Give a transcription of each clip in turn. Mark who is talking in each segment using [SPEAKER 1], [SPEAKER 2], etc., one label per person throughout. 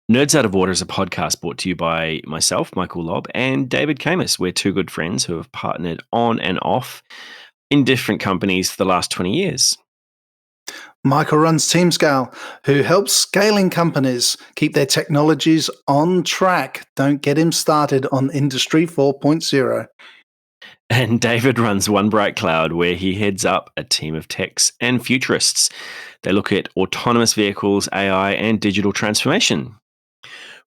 [SPEAKER 1] Nerds Out of Water is a podcast brought to you by myself, Michael Lobb, and David Camus. We're two good friends who have partnered on and off in different companies for the last 20 years.
[SPEAKER 2] Michael runs TeamScale, who helps scaling companies keep their technologies on track. Don't get him started on Industry 4.0.
[SPEAKER 1] And David runs One Bright Cloud, where he heads up a team of techs and futurists. They look at autonomous vehicles, AI, and digital transformation.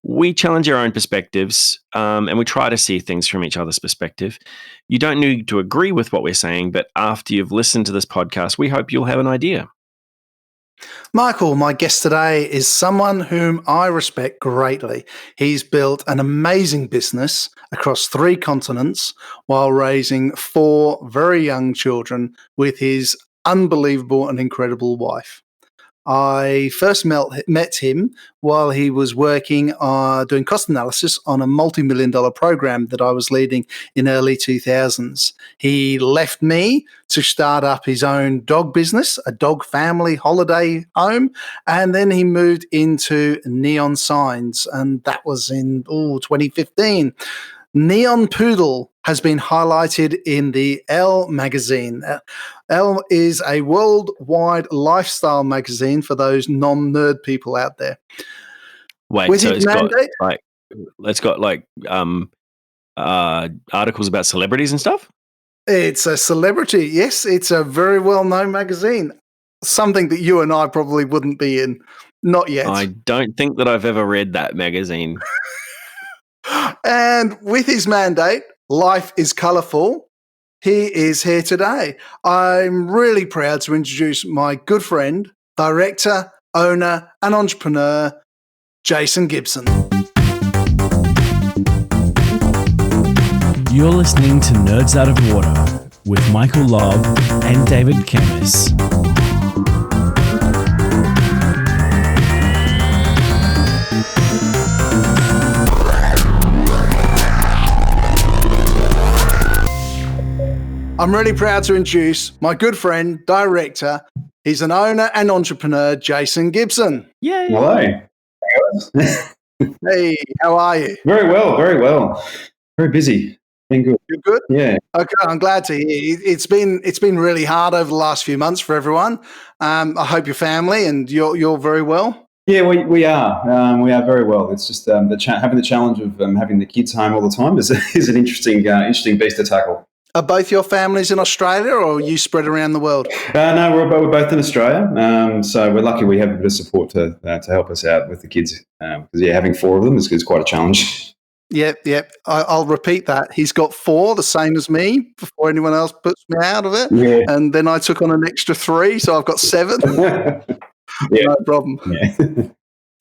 [SPEAKER 1] We challenge our own perspectives and we try to see things from each other's perspective. You don't need to agree with what we're saying, but after you've listened to this podcast, we hope you'll have an idea.
[SPEAKER 2] Michael, my guest today, is someone whom I respect greatly. He's built an amazing business across 3 continents while raising 4 very young children with his unbelievable and incredible wife. I first met him while he was working doing cost analysis on a multi-million-dollar program that I was leading in early 2000s. He left me to start up his own dog business, a dog family holiday home, and then he moved into Neon Signs, and that was in 2015. Neon Poodle has been highlighted in the Elle magazine. Elle is a worldwide lifestyle magazine for those non-nerd people out there.
[SPEAKER 1] Wait,
[SPEAKER 2] With
[SPEAKER 1] so
[SPEAKER 2] his
[SPEAKER 1] it's got articles about celebrities and stuff?
[SPEAKER 2] It's a celebrity, yes. It's a very well-known magazine. Something that you and I probably wouldn't be in. Not yet.
[SPEAKER 1] I don't think that I've ever read that magazine.
[SPEAKER 2] And with his mandate, Life is Colourful, he is here today. I'm really proud to introduce my good friend, director, owner, and entrepreneur, Jason Gibson.
[SPEAKER 3] You're listening to Nerds Out of Water with Michael Lobb and David Camus.
[SPEAKER 2] I'm really proud to introduce my good friend, director, he's an owner and entrepreneur, Jason Gibson.
[SPEAKER 1] Yay!
[SPEAKER 4] Hello.
[SPEAKER 2] Hey, how are you?
[SPEAKER 4] Very well, very well. Very busy. Been good.
[SPEAKER 2] You're good?
[SPEAKER 4] Yeah.
[SPEAKER 2] Okay, I'm glad to hear. It's been really hard over the last few months for everyone. I hope your family and you're very well.
[SPEAKER 4] Yeah, we are. We are very well. It's just having the challenge of having the kids home all the time is an interesting beast to tackle.
[SPEAKER 2] Are both your families in Australia, or are you spread around the world?
[SPEAKER 4] No, we're both in Australia. So we're lucky we have a bit of support to help us out with the kids. Because having 4 of them is quite a challenge.
[SPEAKER 2] Yep. I'll repeat that. He's got 4, the same as me, before anyone else puts me out of it.
[SPEAKER 4] Yeah.
[SPEAKER 2] And then I took on an extra 3, so I've got 7.
[SPEAKER 4] Yeah.
[SPEAKER 2] No problem.
[SPEAKER 4] Yeah.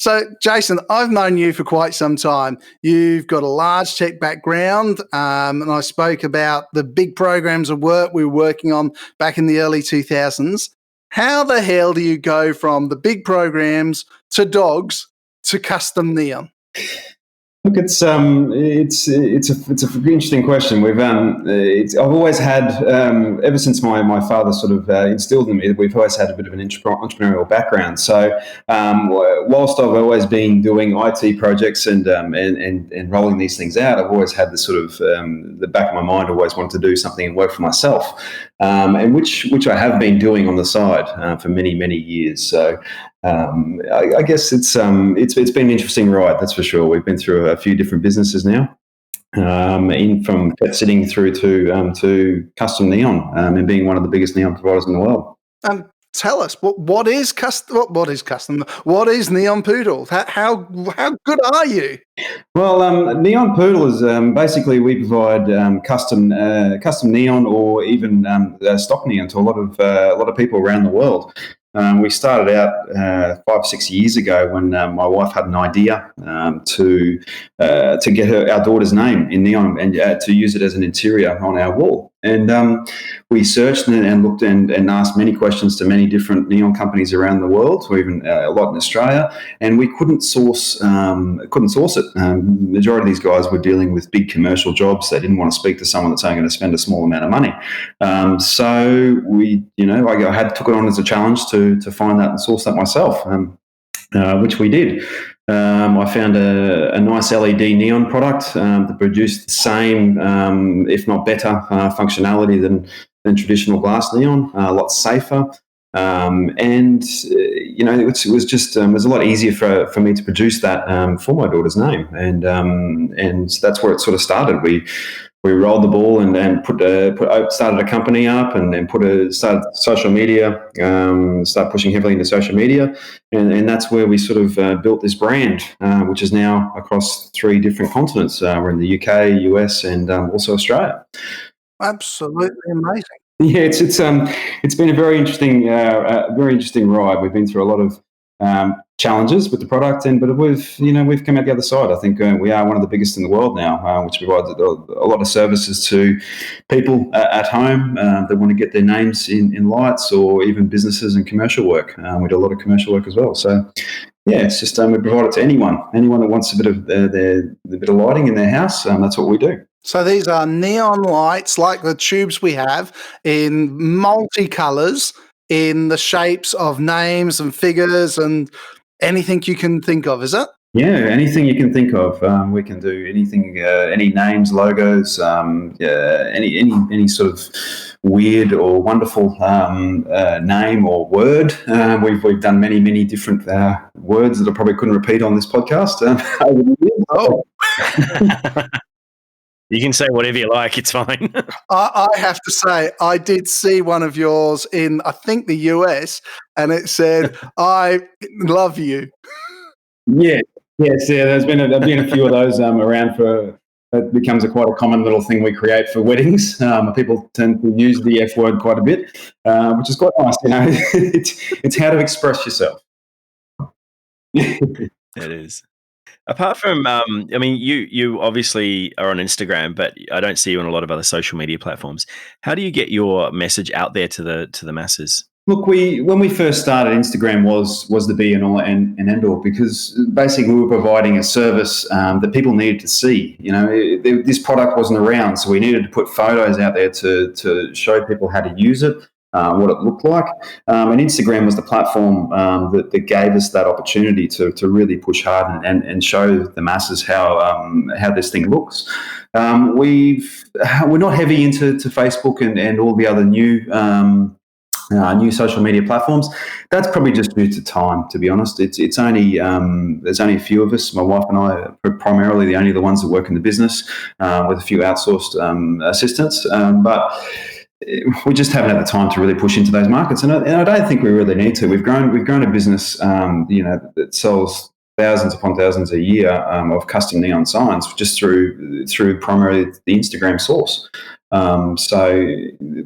[SPEAKER 2] So, Jason, I've known you for quite some time. You've got a large tech background, and I spoke about the big programs of work we were working on back in the early 2000s. How the hell do you go from the big programs to dogs to custom neon?
[SPEAKER 4] Look, it's an interesting question. I've always had, ever since my father sort of instilled in me, that we've always had a bit of an entrepreneurial background. So, whilst I've always been doing IT projects and rolling these things out, I've always had this sort of the back of my mind. Always wanted to do something and work for myself, and which I have been doing on the side for many years. So. I guess it's been an interesting ride, that's for sure. We've been through a few different businesses now, from pet sitting through to custom neon, and being one of the biggest neon providers in the world.
[SPEAKER 2] Tell us what is custom? What is Neon Poodle? How good are you?
[SPEAKER 4] Well, Neon Poodle is basically we provide custom neon or even stock neon to a lot of people around the world. We started out 5-6 years ago when my wife had an idea to get our daughter's name in neon and to use it as an interior on our wall. And we searched and looked and asked many questions to many different neon companies around the world, or even a lot in Australia, and we couldn't source it. Majority of these guys were dealing with big commercial jobs. They didn't want to speak to someone that's only going to spend a small amount of money. So I took it on as a challenge to find that and source that myself, which we did. I found a nice LED neon product that produced the same, if not better, functionality than traditional glass neon. A lot safer, and it was just it was a lot easier for me to produce that for my daughter's name, and that's where it sort of started. We rolled the ball and started a company up and started social media, started pushing heavily into social media, and that's where we sort of built this brand, which is now across 3 different continents. We're in the UK, US, and also Australia.
[SPEAKER 2] Absolutely amazing.
[SPEAKER 4] Yeah, it's been a very interesting ride. We've been through a lot of challenges with the product, but we've come out the other side. I think we are one of the biggest in the world now, which provides a lot of services to people at home that want to get their names in lights, or even businesses and commercial work. We do a lot of commercial work as well. So yeah, it's just we provide it to anyone that wants a bit of bit of lighting in their house. That's what we do.
[SPEAKER 2] So these are neon lights like the tubes we have in multicolours, in the shapes of names and figures and anything you can think of, is it?
[SPEAKER 4] Yeah, anything you can think of. We can do anything, any names, logos, any sort of weird or wonderful name or word. We've done many different words that I probably couldn't repeat on this podcast.
[SPEAKER 2] Oh.
[SPEAKER 1] You can say whatever you like, it's fine.
[SPEAKER 2] I have to say, I did see one of yours in, I think, the US, and it said, "I love you."
[SPEAKER 4] Yeah, yes, yeah. There's been a few of those around for. It becomes quite a common little thing we create for weddings. People tend to use the F word quite a bit, which is quite nice. It's how to express yourself.
[SPEAKER 1] It is. Apart from, you obviously are on Instagram, but I don't see you on a lot of other social media platforms. How do you get your message out there to the masses?
[SPEAKER 4] Look, when we first started, Instagram was the be and all and end all, because basically we were providing a service that people needed to see. This product wasn't around, so we needed to put photos out there to show people how to use it. What it looked like, and Instagram was the platform that gave us that opportunity to really push hard and show the masses how this thing looks. We're not heavy into Facebook and all the other new social media platforms. That's probably just due to time, to be honest. It's only there's only a few of us. My wife and I are primarily the ones that work in the business, with a few outsourced assistants, but we just haven't had the time to really push into those markets, and I don't think we really need to. We've grown a business, that sells thousands upon thousands a year of custom neon signs just through primarily the Instagram source. So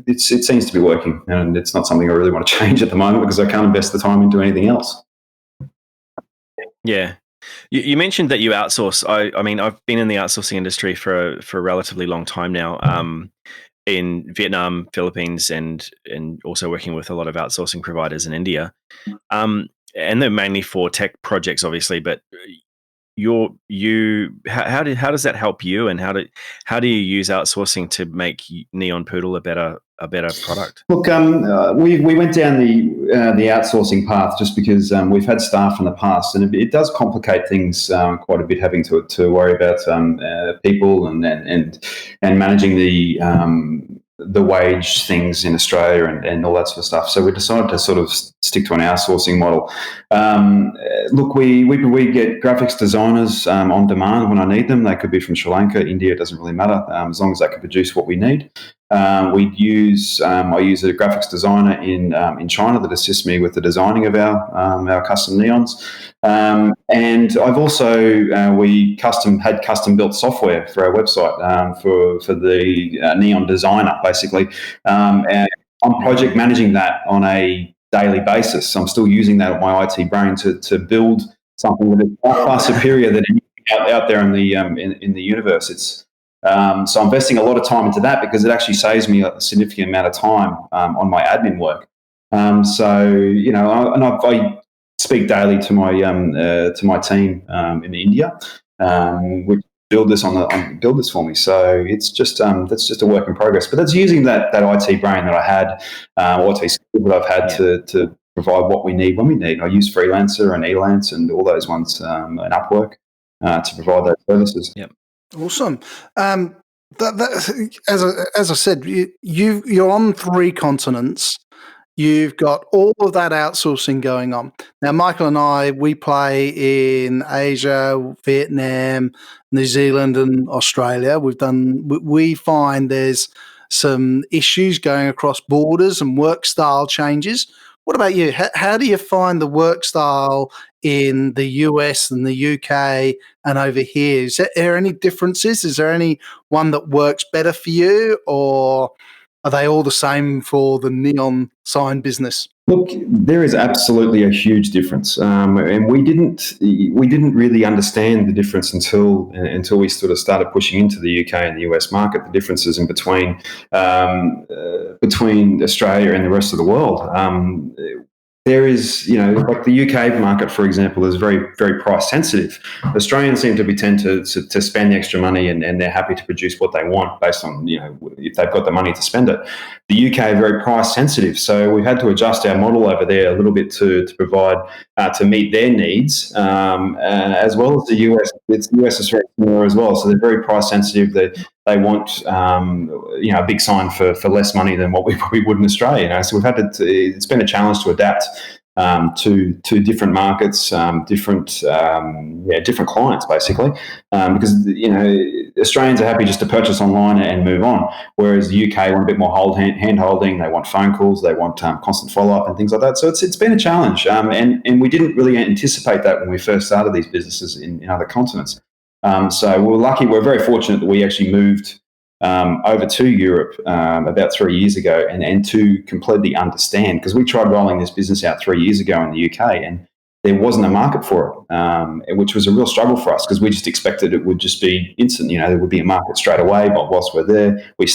[SPEAKER 4] it seems to be working, and it's not something I really want to change at the moment because I can't invest the time into anything else.
[SPEAKER 1] Yeah. You mentioned that you outsource. I've been in the outsourcing industry for a relatively long time now. In Vietnam, Philippines, and also working with a lot of outsourcing providers in India. And they're mainly for tech projects, obviously, but how does that help you, and how do you use outsourcing to make Neon Poodle a better product?
[SPEAKER 4] Look, we went down the outsourcing path just because we've had staff in the past, and it does complicate things quite a bit, having to worry about people and managing the wage things in Australia and all that sort of stuff. So we decided to sort of stick to an outsourcing model. Look, we get graphics designers on demand when I need them. They could be from Sri Lanka, India, it doesn't really matter, as long as they can produce what we need. I use a graphics designer in China that assists me with the designing of our custom neons. And I've also had custom built software for our website for the neon designer, basically. And I'm project managing that on a daily basis. So I'm still using that at my IT brain to build something that is far superior than anything out there in the universe. So I'm investing a lot of time into that because it actually saves me a significant amount of time on my admin work. I speak daily to my team in India, which build this build this for me. So it's just that's just a work in progress. But that's using that IT brain that I had, or IT skill that I've had to provide what we need when we need. I use Freelancer and Elance and all those ones, and Upwork to provide those services.
[SPEAKER 1] Yep.
[SPEAKER 2] Awesome. As I said, you're on 3 continents. You've got all of that outsourcing going on. Now, Michael and I, we play in Asia, Vietnam, New Zealand, and Australia. We find there's some issues going across borders and work style changes. What about you? How do you find the work style in the US and the UK and over here? Is there any differences? Is there any one that works better for you, or are they all the same for the neon sign business?
[SPEAKER 4] Look, there is absolutely a huge difference, and we didn't really understand the difference until we sort of started pushing into the UK and the US market. The differences in between Australia and the rest of the world. There is, like the UK market, for example, is very, very price sensitive. Australians seem to tend to spend the extra money, and they're happy to produce what they want based on, if they've got the money to spend it. The UK is very price sensitive, so we've had to adjust our model over there a little bit to provide to meet their needs, as well as the US. The US is very similar as well, so they're very price sensitive. They want a big sign for less money than what we probably would in Australia. So we've had it's been a challenge to adapt to different markets, different clients basically, because Australians are happy just to purchase online and move on, whereas the UK want a bit more hand holding. They want phone calls, they want constant follow up and things like that. So it's been a challenge, and we didn't really anticipate that when we first started these businesses in other continents. So we're lucky. We're very fortunate that we actually moved over to Europe about 3 years ago, and to completely understand, because we tried rolling this business out 3 years ago in the UK, and there wasn't a market for it, which was a real struggle for us, because we just expected it would just be instant. There would be a market straight away, but whilst we're there, we'd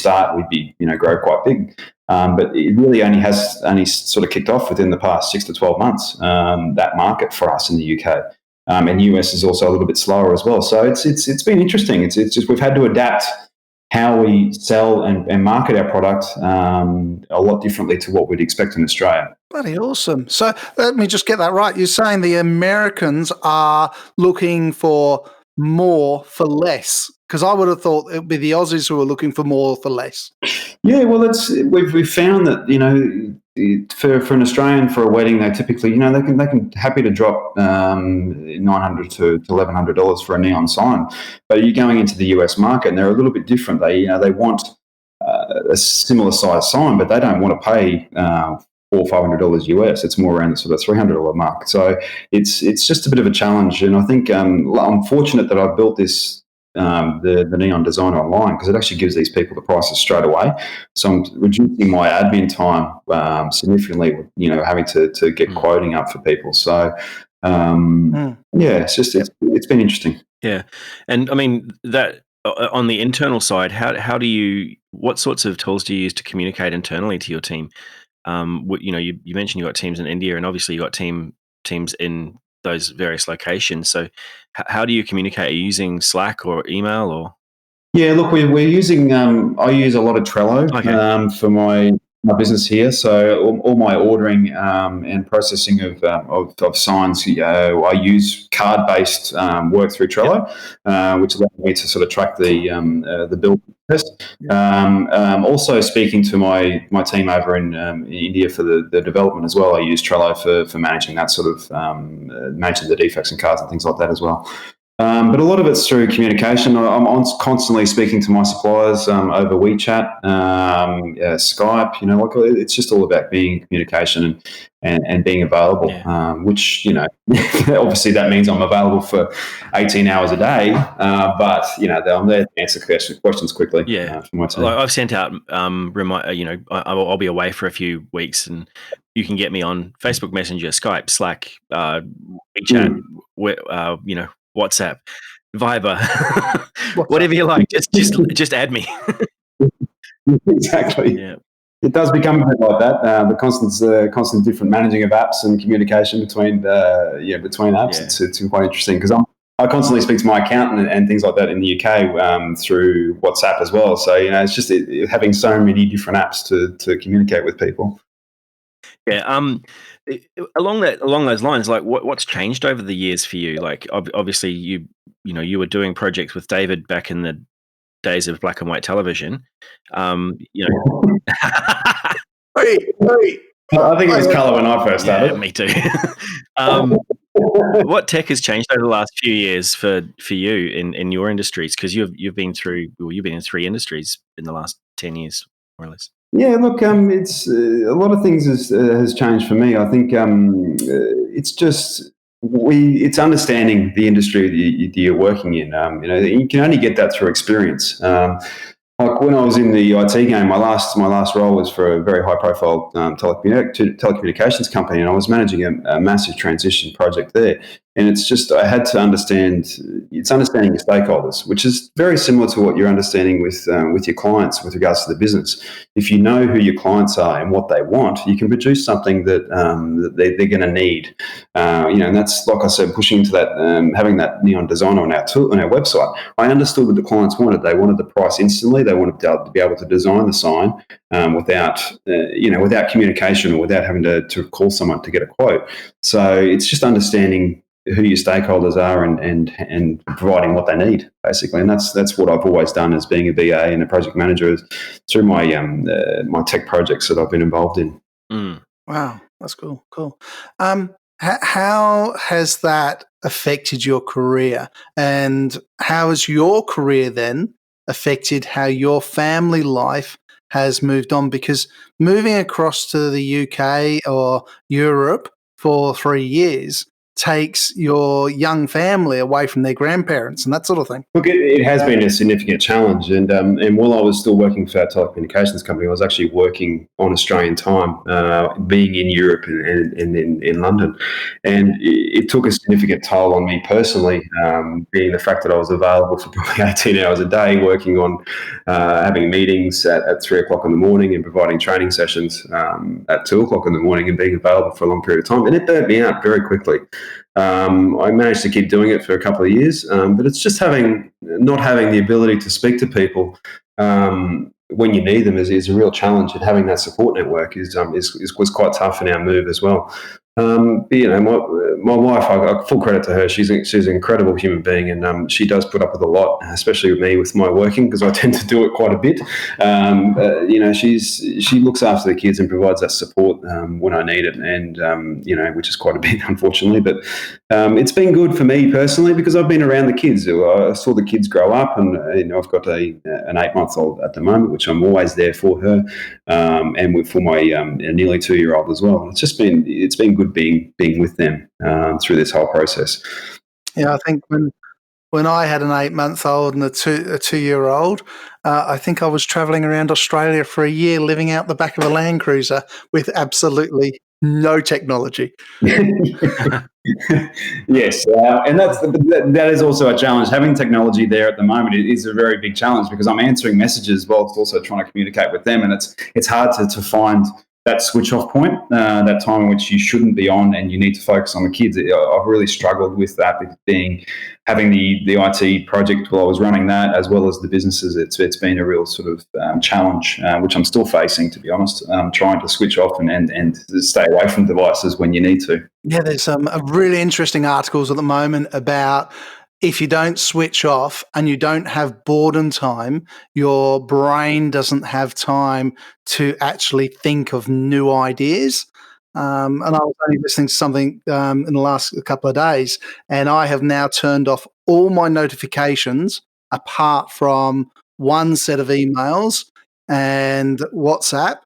[SPEAKER 4] be grow quite big. But it really only sort of kicked off within the past 6 to 12 months, that market for us in the UK. And US is also a little bit slower as well. So it's been interesting. It's just we've had to adapt how we sell and market our product a lot differently to what we'd expect in Australia.
[SPEAKER 2] Bloody awesome. So let me just get that right. You're saying the Americans are looking for more for less? Because I would have thought it would be the Aussies who are looking for more for less. Yeah, well,
[SPEAKER 4] we've found that for an Australian, for a wedding, they typically they can happy to drop $900 to $1,100 for a neon sign, but you're going into the US market and they're a little bit different. They want a similar size sign, but they don't want to pay $400 or $500 US. It's more around the sort of $300 mark. So it's just a bit of a challenge, and I think I'm fortunate that I built this. The Neon Designer online, because it actually gives these people the prices straight away. So I'm reducing my admin time significantly, having to get quoting up for people. So it's been interesting.
[SPEAKER 1] Yeah. And I mean, that on the internal side, what sorts of tools do you use to communicate internally to your team? You mentioned you got teams in India, and obviously you got teams in those various locations. So how do you communicate? Are you using Slack or email or?
[SPEAKER 4] Yeah, look, we're using, I use a lot of Trello for my business here. So all my ordering and processing of signs, I use card-based work through Trello, which allows me to sort of track the build process. Also speaking to my team over in India for the development as well, I use Trello for managing that sort of managing the defects and cards and things like that as well. But a lot of it's through communication. I'm constantly speaking to my suppliers over WeChat, Skype. It's just all about being in communication and being available. Which obviously that means I'm available for 18 hours a day. But I'm there to answer questions quickly. For my team.
[SPEAKER 1] I've sent out I'll be away for a few weeks, and you can get me on Facebook Messenger, Skype, Slack, WeChat, WhatsApp, Viber, whatever you like. Just add me.
[SPEAKER 4] Exactly.
[SPEAKER 1] Yeah.
[SPEAKER 4] It does become a bit like that. The constant different managing of apps and communication between apps. It's quite interesting, because I constantly speak to my accountant and things like that in the UK through WhatsApp as well. So it's just having so many different apps to communicate with people.
[SPEAKER 1] Yeah. Along those lines, like what's changed over the years for you? Like obviously you were doing projects with David back in the days of black and white television. You know,
[SPEAKER 2] Wait.
[SPEAKER 4] I think it was colour when I first
[SPEAKER 1] yeah,
[SPEAKER 4] started.
[SPEAKER 1] me too. What tech has changed over the last few years for you in your industries? Because you've been in 3 industries in the last 10 years, more or less.
[SPEAKER 4] Yeah, look, it's a lot of things has changed for me. I think it's just it's understanding the industry that you're working in. You can only get that through experience. Like when I was in the IT game, my last role was for a very high profile telecommunications company, and I was managing a massive transition project there. And it's just I had to understanding your stakeholders, which is very similar to what you're understanding with your clients with regards to the business. If you know who your clients are and what they want, you can produce something that they're going to need. And that's like I said, pushing into that, having that neon design on our website. I understood what the clients wanted. They wanted the price instantly. They wanted to be able to design the sign without communication or without having to call someone to get a quote. So it's just understanding who your stakeholders are and providing what they need, basically. And that's what I've always done as being a BA and a project manager through my my tech projects that I've been involved in.
[SPEAKER 1] Mm.
[SPEAKER 2] Wow, that's cool. How has that affected your career? And how has your career then affected how your family life has moved on? Because moving across to the UK or Europe for 3 years takes your young family away from their grandparents and that sort of thing.
[SPEAKER 4] Look, it has been a significant challenge, and while I was still working for our telecommunications company, I was actually working on Australian time, being in Europe and in London, and it took a significant toll on me personally, being the fact that I was available for probably 18 hours a day, working on having meetings at 3 o'clock in the morning and providing training sessions at 2 o'clock in the morning, and being available for a long period of time, and it burnt me out very quickly. I managed to keep doing it for a couple of years, but it's just not having the ability to speak to people when you need them is a real challenge, and having that support network was quite tough in our move as well. My wife, I full credit to her. She's an incredible human being, and she does put up with a lot, especially with me with my working, because I tend to do it quite a bit. She looks after the kids and provides that support when I need it, and which is quite a bit, unfortunately. But it's been good for me personally because I've been around the kids. I saw the kids grow up, and I've got an 8-month-old at the moment, which I'm always there for her, and for my nearly 2-year-old as well. It's been good being with them through this whole process.
[SPEAKER 2] Yeah, I think when I had an 8-month-old and a 2-year-old, I think I was travelling around Australia for a year, living out the back of a Land Cruiser with absolutely no technology.
[SPEAKER 4] Yes, and that is also a challenge. Having technology there at the moment is a very big challenge because I'm answering messages whilst also trying to communicate with them, and it's hard to find that switch off point, that time in which you shouldn't be on and you need to focus on the kids. I've really struggled with that, having the IT project while I was running that, as well as the businesses. It's been a real sort of challenge, which I'm still facing, to be honest, trying to switch off and stay away from devices when you need to.
[SPEAKER 2] Yeah, there's some really interesting articles at the moment about if you don't switch off and you don't have boredom time, your brain doesn't have time to actually think of new ideas. And I was only listening to something in the last couple of days, and I have now turned off all my notifications apart from one set of emails and WhatsApp,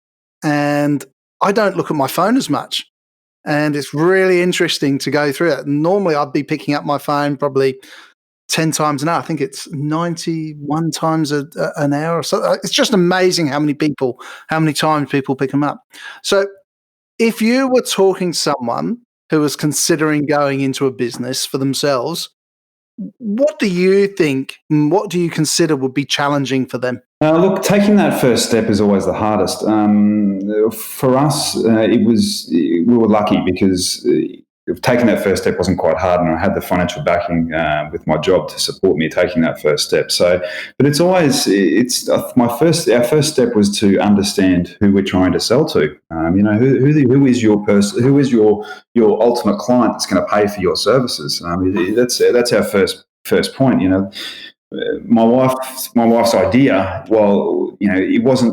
[SPEAKER 2] and I don't look at my phone as much. And it's really interesting to go through it. Normally, I'd be picking up my phone probably 10 times an hour. I think it's 91 times an hour. So it's just amazing how many times people pick them up. So if you were talking to someone who was considering going into a business for themselves, what do you think, what do you consider would be challenging for them?
[SPEAKER 4] Look, taking that first step is always the hardest. For us, we were lucky because taking that first step wasn't quite hard, and I had the financial backing with my job to support me taking that first step. So, but our first step was to understand who we're trying to sell to. Who is your person? Who is your ultimate client that's going to pay for your services? That's our first point. My wife's idea. Well,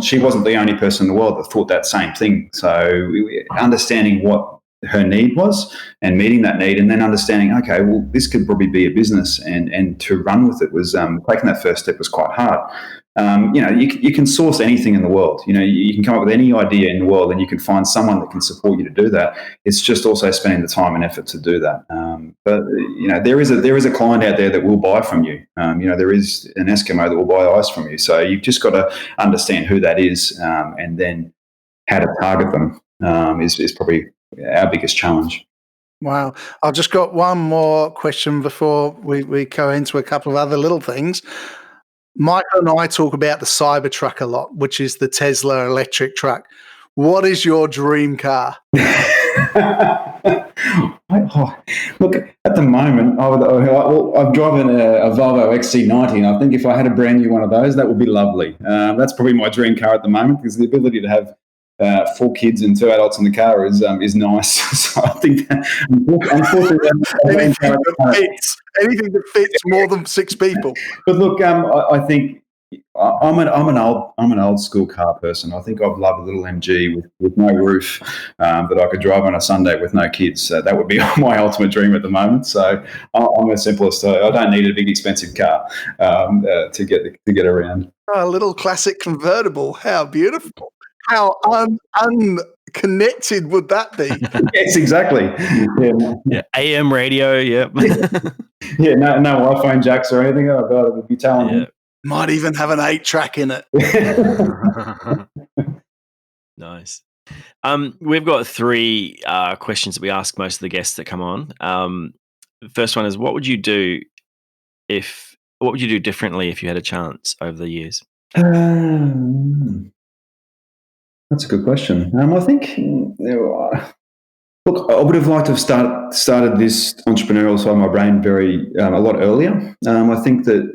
[SPEAKER 4] she wasn't the only person in the world that thought that same thing. So understanding what her need was and meeting that need, and then understanding, okay, well, this could probably be a business, and to run with it was taking that first step was quite hard. You can source anything in the world. You can come up with any idea in the world, and you can find someone that can support you to do that. It's just also spending the time and effort to do that. But there is a client out there that will buy from you. There is an Eskimo that will buy ice from you. So you've just got to understand who that is, and then how to target them is probably our biggest challenge.
[SPEAKER 2] Wow. I've just got one more question before we go into a couple of other little things. Michael and I talk about the Cybertruck a lot, which is the Tesla electric truck. What is your dream car?
[SPEAKER 4] Look, at the moment, I'm driving a Volvo XC90, and I think if I had a brand new one of those, that would be lovely. That's probably my dream car at the moment, because the ability to have 4 kids and 2 adults in the car is nice. So I think that, unfortunately,
[SPEAKER 2] anything that fits more than 6 people.
[SPEAKER 4] But look, I think I'm an old school car person. I think I'd love a little MG with no roof that I could drive on a Sunday with no kids. That would be my ultimate dream at the moment. So I'm the simplest. I don't need a big expensive car to get around.
[SPEAKER 2] A little classic convertible. How beautiful. How unconnected would that be?
[SPEAKER 4] Yes, exactly.
[SPEAKER 1] Yeah. AM radio, yep.
[SPEAKER 4] Yeah, no iPhone jacks or anything. Oh, God, it would be talented.
[SPEAKER 1] Yeah.
[SPEAKER 2] Might even have an 8-track in it.
[SPEAKER 1] Nice. We've got 3 questions that we ask most of the guests that come on. The first one is, what would you do differently if you had a chance over the years?
[SPEAKER 4] That's a good question. I think, look, I would have liked to have started this entrepreneurial side of my brain a lot earlier. I think that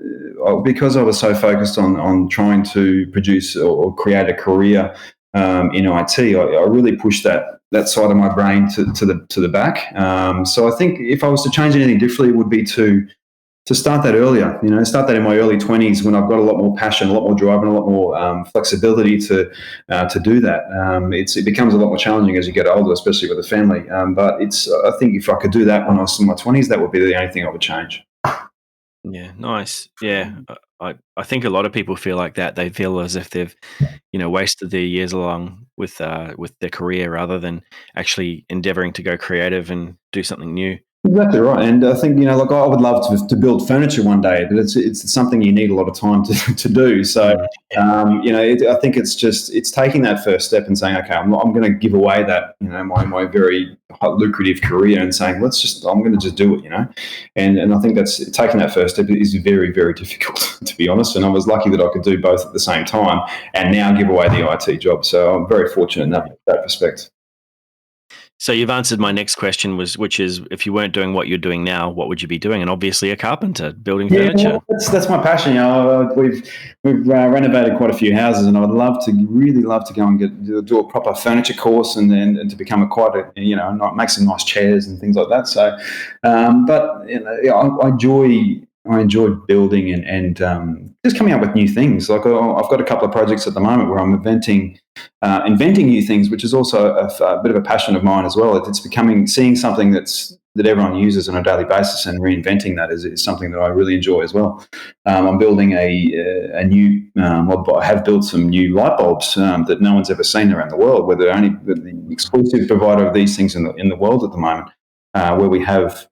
[SPEAKER 4] because I was so focused on trying to produce or create a career in IT, I really pushed that side of my brain to the back. So I think if I was to change anything differently, it would be to start that earlier, start that in my early 20s when I've got a lot more passion, a lot more drive, and a lot more flexibility to do that. It becomes a lot more challenging as you get older, especially with a family. But I think if I could do that when I was in my 20s, that would be the only thing I would change.
[SPEAKER 1] Yeah, nice. Yeah, I think a lot of people feel like that. They feel as if they've, wasted their years along with their career rather than actually endeavoring to go creative and do something new.
[SPEAKER 4] Exactly right, and I think I would love to build furniture one day, but it's something you need a lot of time to do. So I think it's taking that first step and saying, okay, I'm going to give away that my very lucrative career and saying I'm going to just do it, and I think that's taking that first step is very, very difficult, to be honest. And I was lucky that I could do both at the same time and now give away the IT job. So I'm very fortunate in that respect.
[SPEAKER 1] So you've answered my next question, which is, if you weren't doing what you're doing now, what would you be doing? And obviously a carpenter, building furniture.
[SPEAKER 4] That's my passion. We've renovated quite a few houses, and I would really love to go and do a proper furniture course and to become make some nice chairs and things like that. So, but I enjoy building and just coming up with new things. Like I've got a couple of projects at the moment where I'm inventing new things, which is also a bit of a passion of mine as well. It's seeing something that everyone uses on a daily basis and reinventing that is something that I really enjoy as well. I'm building a new. I have built some new light bulbs that no one's ever seen around the world. We're the exclusive provider of these things in the world at the moment, where we have.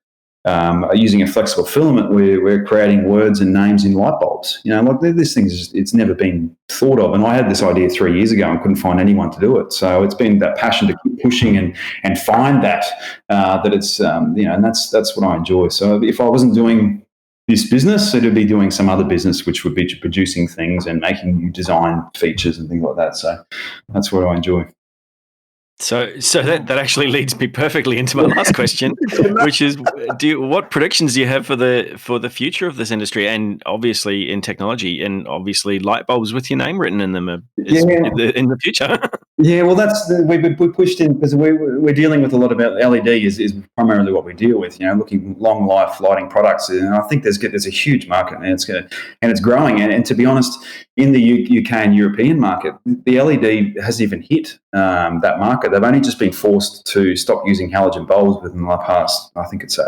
[SPEAKER 4] Using a flexible filament, we're creating words and names in light bulbs. This thing it's never been thought of. And I had this idea 3 years ago and couldn't find anyone to do it. So it's been that passion to keep pushing and find that it's, and that's what I enjoy. So if I wasn't doing this business, it'd be doing some other business, which would be producing things and making new design features and things like that. So that's what I enjoy.
[SPEAKER 1] So that actually leads me perfectly into my last question, which is, what predictions do you have for the future of this industry, and obviously in technology, and obviously light bulbs with your name written in them is in the future?
[SPEAKER 4] Yeah, well, we pushed in because we're dealing with a lot about LED is primarily what we deal with. Looking long life lighting products, and I think there's a huge market, and it's growing. And to be honest, in the UK and European market, the LED hasn't even hit that market. They've only just been forced to stop using halogen bulbs within the past, I think it's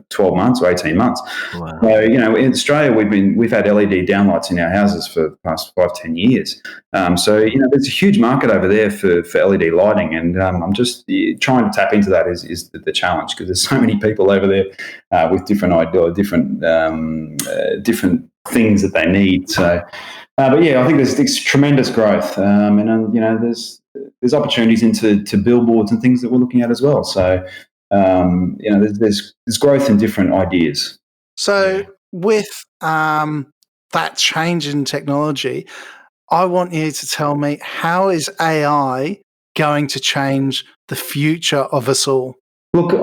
[SPEAKER 4] 12 months or 18 months.
[SPEAKER 1] Wow.
[SPEAKER 4] So in Australia, we've had LED downlights in our houses for the past 5-10 years. So there's a huge market over there for LED lighting, and I'm just trying to tap into that is the challenge, because there's so many people over there with different ideas, different things that they need. So, but yeah, I think there's tremendous growth, and there's opportunities into billboards and things that we're looking at as well. So there's growth in different ideas.
[SPEAKER 2] So with that change in technology, I want you to tell me, how is AI going to change the future of us all?
[SPEAKER 4] Look,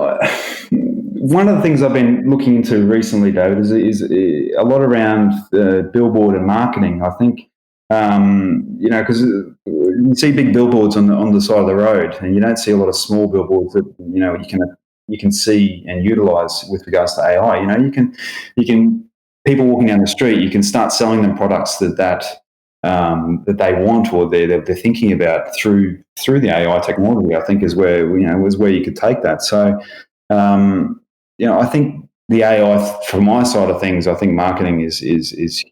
[SPEAKER 4] one of the things I've been looking into recently, David, is a lot around billboard and marketing. I think, because you see big billboards on the side of the road, and you don't see a lot of small billboards that you can see and utilize with regards to AI. You can people walking down the street, you can start selling them products that they want, or they're thinking about through the AI technology. I think is where you could take that. So I think the AI, from my side of things, I think marketing is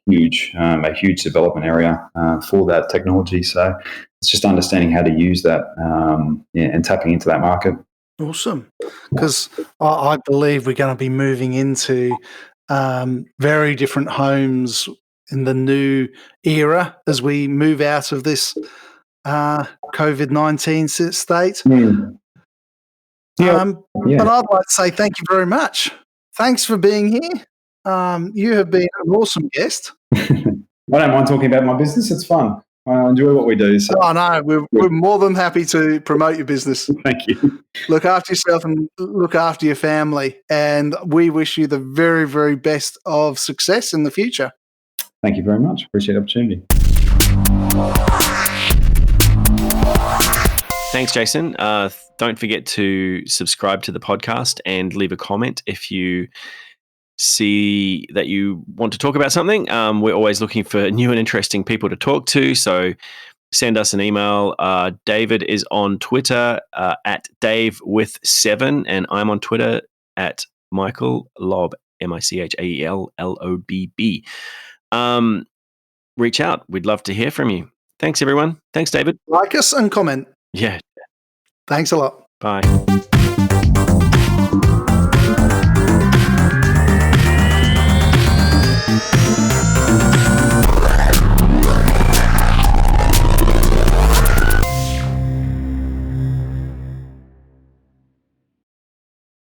[SPEAKER 4] huge, a huge development area for that technology. So it's just understanding how to use that and tapping into that market.
[SPEAKER 2] Awesome, because I believe we're going to be moving into very different homes in the new era as we move out of this COVID-19 state.
[SPEAKER 4] Yeah.
[SPEAKER 2] But I'd like to say thank you very much. Thanks for being here. You have been an awesome guest.
[SPEAKER 4] I don't mind talking about my business. It's fun. I enjoy what we do. So.
[SPEAKER 2] Oh, no, we're more than happy to promote your business.
[SPEAKER 4] Thank you.
[SPEAKER 2] Look after yourself and look after your family. And we wish you the very, very best of success in the future.
[SPEAKER 4] Thank you very much. Appreciate the opportunity.
[SPEAKER 1] Thanks, Jason. Don't forget to subscribe to the podcast and leave a comment if you see that you want to talk about something. We're always looking for new and interesting people to talk to, so send us an email. David is on Twitter at DaveWith7, and I'm on Twitter at Michael Lobb, MichaelLobb. Reach out. We'd love to hear from you. Thanks, everyone. Thanks, David.
[SPEAKER 2] Like us and comment.
[SPEAKER 1] Yeah.
[SPEAKER 2] Thanks a lot.
[SPEAKER 1] Bye.